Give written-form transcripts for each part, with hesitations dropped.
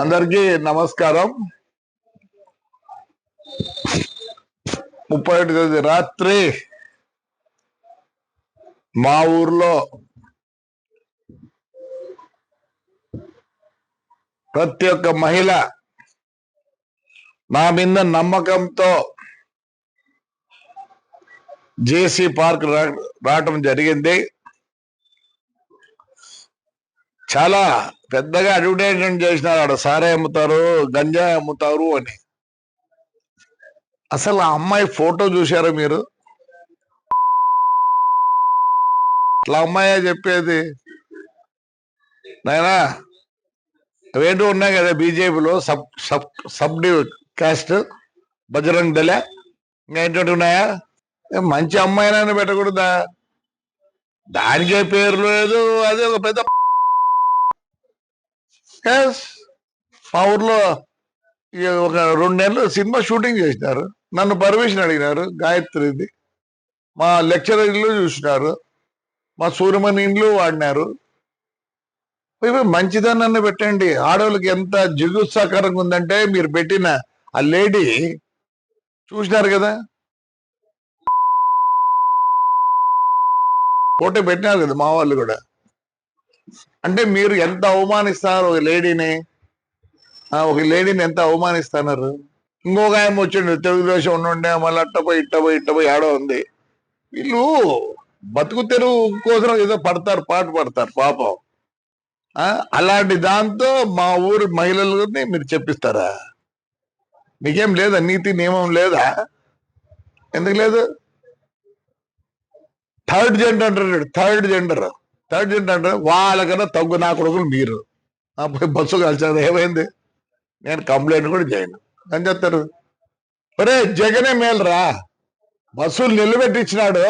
అందరికీ నమస్కారం. 31 తేదీ రాత్రి మా ఊర్లో ప్రతి ఒక్క మహిళ నా మీద నమ్మకంతో జేసీ పార్క్ రావటం జరిగింది. చాలా పెద్దగా అడ్వర్టైజ్మెంట్ చేసినారు, ఆడ సారే అమ్ముతారు, గంజాయి అమ్ముతారు అని. అసలు ఆ అమ్మాయి ఫోటో చూశారా మీరు? అట్లా అమ్మాయే చెప్పేది. నాయనా అవేంటో ఉన్నాయి కదా బీజేపీలో సబ్ కాస్ట్ బజరంగ్ దళ, ఇంకా ఏంటంటే ఉన్నాయా? మంచి అమ్మాయినైనా పెట్టకూడదా? దానికే పేరు లేదు. అదే ఒక పెద్ద మా ఊర్లో ఒక 2 నెలలు సినిమా షూటింగ్ చేసినారు. నన్ను పర్మిషన్ అడిగినారు. గాయత్రిది మా లెక్చరర్ ఇల్లు చూసినారు, మా సూర్యమణి ఇండ్లు వాడినారు. మంచిదన్న పెట్టండి. ఆడవాళ్ళకి ఎంత జిగుత్సాకరంగా ఉందంటే మీరు పెట్టిన ఆ లేడీ చూసినారు కదా, ఫోటో పెట్టినారు కదా మా వాళ్ళు కూడా. అంటే మీరు ఎంత అవమానిస్తారు ఒక లేడీని ఎంత అవమానిస్తున్నారు. ఇంకొక ఆయన వచ్చిండు, తెలుగుదేశం ఉండే, మళ్ళీ ఇట్టపోయి ఆడో ఉంది. వీళ్ళు బతుకు తెరువు కోసం ఏదో పాటు పడతారు పాపం. అలాంటి దాంతో మా ఊరు మహిళలని మీరు చెప్పిస్తారా? మీకేం లేదా? నీతి నియమం లేదా? ఎందుకు లేదు? థర్డ్ జెండర్ అంటారు. వాళ్ళకన్నా తగ్గు నా కొడుకులు మీరు. పోయి బస్సు కలిసారు, ఏమైంది? నేను కంప్లైంట్ కూడా చేయను అని చెప్తారు. ఒరే జగనే మేలురా, బస్సులు నిలబెట్టించినాడు.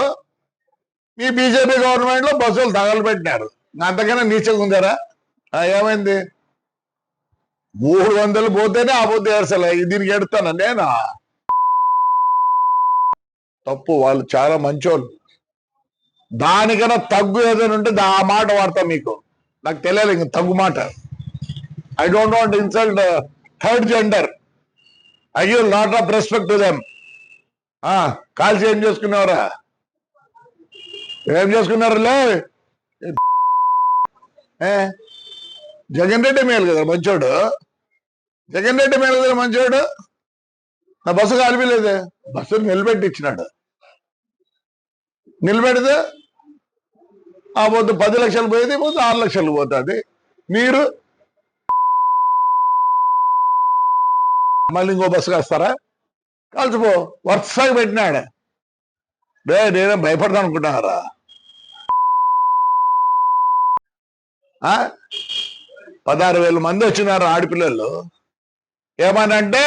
ఈ బీజేపీ గవర్నమెంట్ లో బస్సులు తగలబెట్టినారు. అంతకన్నా నీచంగా ఉందారా? ఏమైంది? 300 పోతేనే ఆ పొద్దు ఏడ్చలే, దీనికి ఎడుతాను నేను. తప్పు. వాళ్ళు చాలా మంచోళ్ళు. దానికన్నా తగ్గు ఏదైనా ఉంటే ఆ మాట వాడతా. మీకు నాకు తెలియదు ఇంక తగ్గు మాట. I don't want insult third gender. I give lot of respect to them. కాల్చి ఏం చేసుకున్నారా? ఏం చేసుకున్నారులే? జగన్ రెడ్డి మేలు కదా మంచోడు. నా బస్సు కాలిపోలేదే. బస్సు నిలబెట్టించినాడు. నిలబెడితే ఆ పొద్దు 10 లక్షలు పోయేది, పొద్దు 6 లక్షలు పోతుంది. మీరు మళ్ళీ ఇంకో బస్సు కాస్తారా? కాల్చిపో. వరుసగా పెట్టినాడు. నేనే భయపడతాను అనుకుంటున్నారా? 16,000 మంది వచ్చినారు ఆడపిల్లలు. ఏమనంటే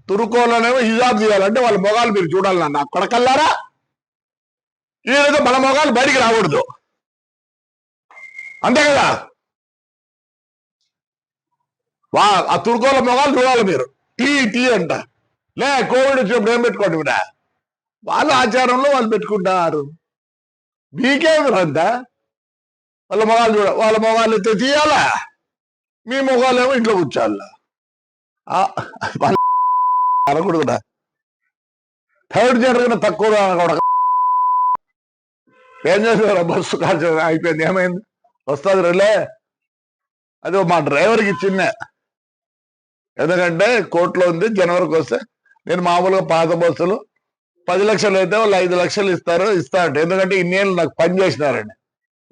తురుకోలోనేమో హిజాబ్ తీయాలంటే వాళ్ళ మొగాలు మీరు చూడాలన్నా. నా కొడకల్లారా, ఈరోజు మన మొగాలు బయటికి రాకూడదు, అంతే కదా? ఆ తురుకోల మొగాలు చూడాలి మీరు. టీ అంట. కోవిడ్ వచ్చినప్పుడు ఏం పెట్టుకోండి కూడా. వాళ్ళ ఆచారంలో వాళ్ళు పెట్టుకుంటారు. మీకేమి రంతా? వాళ్ళ మొగాలు ఎత్తే తీయాలా, మీ మొగాలేమో ఇంట్లో కూర్చోాలా. అనకూడదురా. థర్డ్ జనరేషన్ తక్కువ అనకూడదు. ఏం చేస్తారు? బస్సు కాల్చ అయిపోయింది. ఏమైంది? వస్తుంది రిలే. అది మా డ్రైవర్కి ఇచ్చింద. ఎందుకంటే కోర్టులో ఉంది, జనవరికి వస్తే. నేను మామూలుగా పాత బస్సులు 10 లక్షలు అయితే వాళ్ళు 5 లక్షలు ఇస్తా అంటే, ఎందుకంటే ఇన్నేళ్ళు నాకు పని చేసినారని.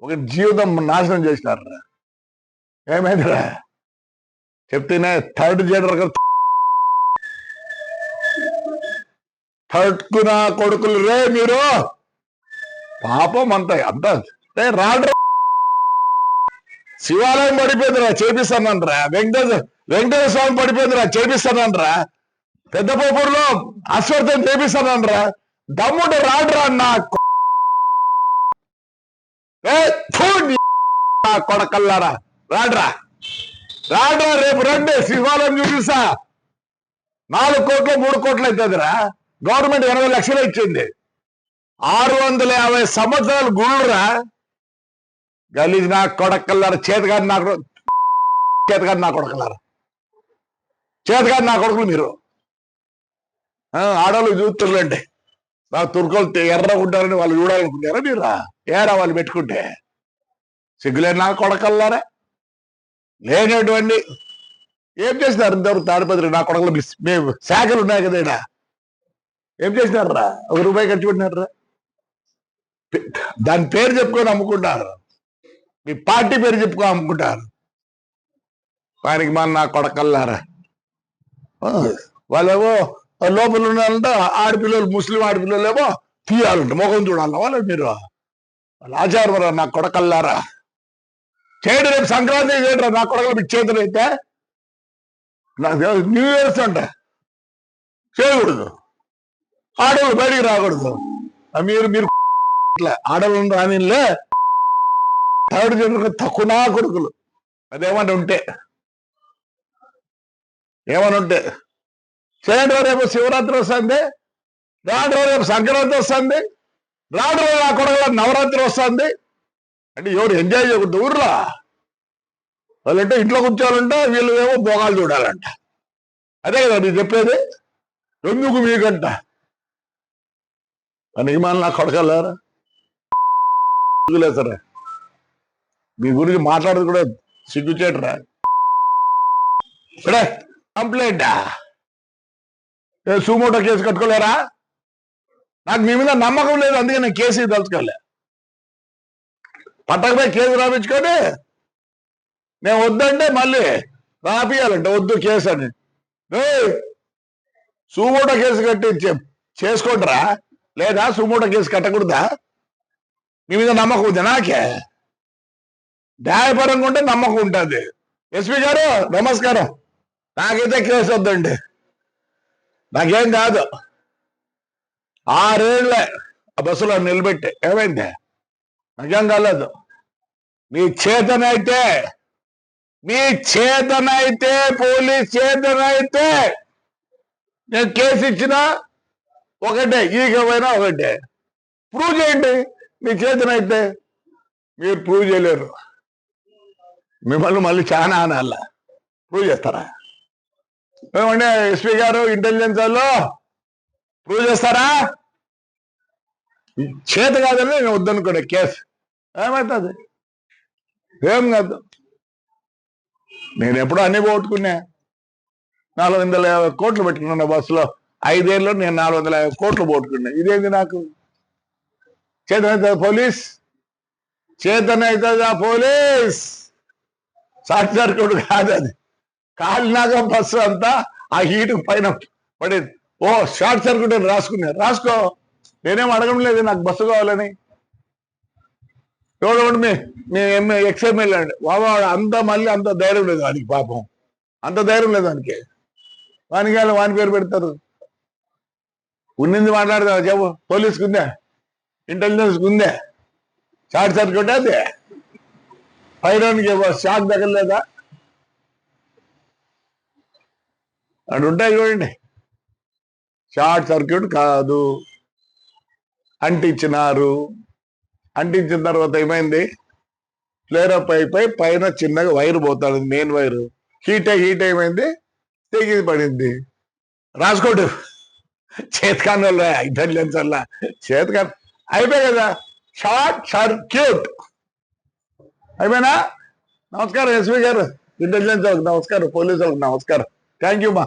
ఒక జీవితం నాశనం చేసినారా. ఏమైందిరా చెప్తేనే? థర్డ్ జనరేషన్ థర్డ్ నా కొడుకులు రే మీరు. పాపం అంత రాడు. శివాలయం పడిపోయిందిరా, చేపిస్తానంట్రా. వెంకటేశ్వర స్వామి పడిపోయిందిరా, చేపిస్తానంట్రా. పెద్ద పోపూరులో అశ్వర్థం చేపిస్తానంట్రా. దమ్ముడు రాడురా నా కొడకల్లారా. రాడ్రా. రేపు రండి, శివాలయం చూపిస్తా. 4 కోట్లు 3 కోట్లు అవుతుందిరా. గవర్నమెంట్ 80 లక్షలు ఇచ్చింది. 650 సంవత్సరాలు గుళ్ళురా. గలీజ్ నా కొడకల్లారా, చేతగాని నా కొడకల్లారా. చేతకాదు నా కొడుకులు మీరు. ఆడవాళ్ళు చూస్తుంటే నాకు తుర్కోలు ఎర్రగా ఉంటారని వాళ్ళు చూడాలనుకుంటారా మీరు? ఏరా వాళ్ళు పెట్టుకుంటే సిగ్గులేని నా కొడకల్లారా లేనటువంటి ఏం చేసినారు ఇంతవరకు తాడిపత్రి నా కొడకలు మేము శాఖలు ఉన్నాయి కదా ఇక్కడ ఏం చేసినారా? ₹1 ఖర్చు పెట్టినారా? దాని పేరు చెప్పుకొని అమ్ముకుంటారు, మీ పార్టీ పేరు చెప్పుకొని అమ్ముకుంటారు. వారికి మన నా కొడకల్లారా వాళ్ళేమో లోపల ఉన్నారంట ఆడపిల్లలు, ముస్లిం ఆడపిల్లలు ఏమో తీయాలంట, ముఖం చూడాలి వాళ్ళు. మీరు వాళ్ళ ఆచారం నా కొడకల్లారా చేయడు. రేపు సంక్రాంతి చేయడరా నా కొడకలు మీకు చేతులు అయితే నాకు న్యూ ఇయర్స్ అంట చేయకూడదు, ఆడవాళ్ళు బయటికి రాకూడదు. మీరు మీరు ఆడవాళ్ళని రానిలే థర్డ్ జనరేషన్ తక్కువ నా కొడుకులు. అదేమని ఉంటే చేయండి. రేపు శివరాత్రి వస్తుంది, రాడు రేపు సంక్రాంతి వస్తుంది, రాడు నా కొడుకుల నవరాత్రి వస్తుంది. అంటే ఎవరు ఎంజాయ్ చేయకూడదు ఊర్లో? వాళ్ళంటే ఇంట్లో కూర్చోవాలంట, వీళ్ళు ఏమో భోగాలు చూడాలంట. అదే కదా మీరు చెప్పేది. ఎందుకు మీకంట అని ఇమాన్ నా కొడకల్లారా సరే మీ గురించి మాట్లాడదు కూడా సిగ్గుచేటరా. ఇక్కడే కంప్లైంటా? Suo motu case కట్టుకోలేరా? నాకు మీ మీద నమ్మకం లేదు, అందుకే నేను కేసు తలుచుకోలే. పట్టకపోయి కేసు రాపించుకొని నేను వద్దంటే మళ్ళీ రాపియాలంటే వద్దు కేసు అని. సుమోటో కేసు కట్టి చేసుకుంటారా లేదా? Suo motu case కట్టకూడదా? మీ మీద నమ్మకం ఉంది నాకే. న్యాయపరంగా ఉంటే నమ్మకం ఉంటుంది. ఎస్పీ గారు నమస్కారం, నాకైతే కేసు వద్దండి, నాకేం కాదు. 6 ఏళ్ళే ఆ బస్సులో నిలబెట్టి ఏమైంది? నాకేం కాలేదు. మీ చేతనైతే పోలీస్ చేతనైతే నేను కేసు ఇచ్చినా ఒకటే, ఈగమైనా ఒకటే. ప్రూవ్ చేయండి మీ చేతనైతే. మీరు ప్రూవ్ చేయలేరు, మిమ్మల్ని మళ్ళీ చాలా అనాల. ప్రూవ్ చేస్తారా? ఏమంటే ఎస్పీ గారు ఇంటెలిజెన్స్ వాళ్ళు ప్రూవ్ చేస్తారా? చేత కాదని నేను వద్దనుకోండి కేసు ఏమవుతుంది? ఏం కాదు. నేను ఎప్పుడో అన్ని పోగొట్టుకున్నా. 450 కోట్లు పెట్టుకున్నా బస్సులో. 5 ఏళ్ళలో నేను 450 కోట్లు పోగొట్టుకున్నా. ఇదేంది నాకు? చేతనవుతుందా పోలీస్? చేతనవుతుందా పోలీస్? షార్ట్ సర్క్యూట్ కాదు అది, కాలినాక బస్సు అంతా ఆ హీటు పైన పడేది. ఓ షార్ట్ సర్క్యూట్ అని రాసుకో. నేనేం అడగడం లేదు నాకు బస్సు కావాలని. చూడండి మీ ఎక్స్ఎంఎల్ అండి బాబా, అంత మళ్ళీ అంత ధైర్యం లేదు వానికి, పాపం అంత ధైర్యం లేదు వానికి. వాని పేరు పెడతారు. ఉన్నింది మాట్లాడదా చెప్పు. పోలీస్కి ఉందే, ఇంటెలిజెన్స్కి ఉందే. షార్ట్ సర్క్యూట్ అది పైరానికి షాక్ తగలేదా? అటు ఉంటాయి చూడండి. షార్ట్ సర్క్యూట్ కాదు, అంటించినారు. అంటించిన తర్వాత ఏమైంది? ఫ్లేరప్ అయిపోయి పైన చిన్నగా వైర్ పోతాడు, మెయిన్ వైరు హీట్ ఏమైంది? తెగి పడింది. రాసుకోడు చేతకాని వల్ల, ఇంటెలిజెన్స్ వల్ల చేతకాని అయిపోయి కదా. షార్ట్ సర్క్యూట్ అయిపోయినా. నమస్కారం ఎస్పీ గారు, ఇంటెలిజెన్స్ వాళ్ళకి నమస్కారం, పోలీసు వాళ్ళకి నమస్కారం. థ్యాంక్ యూ మా.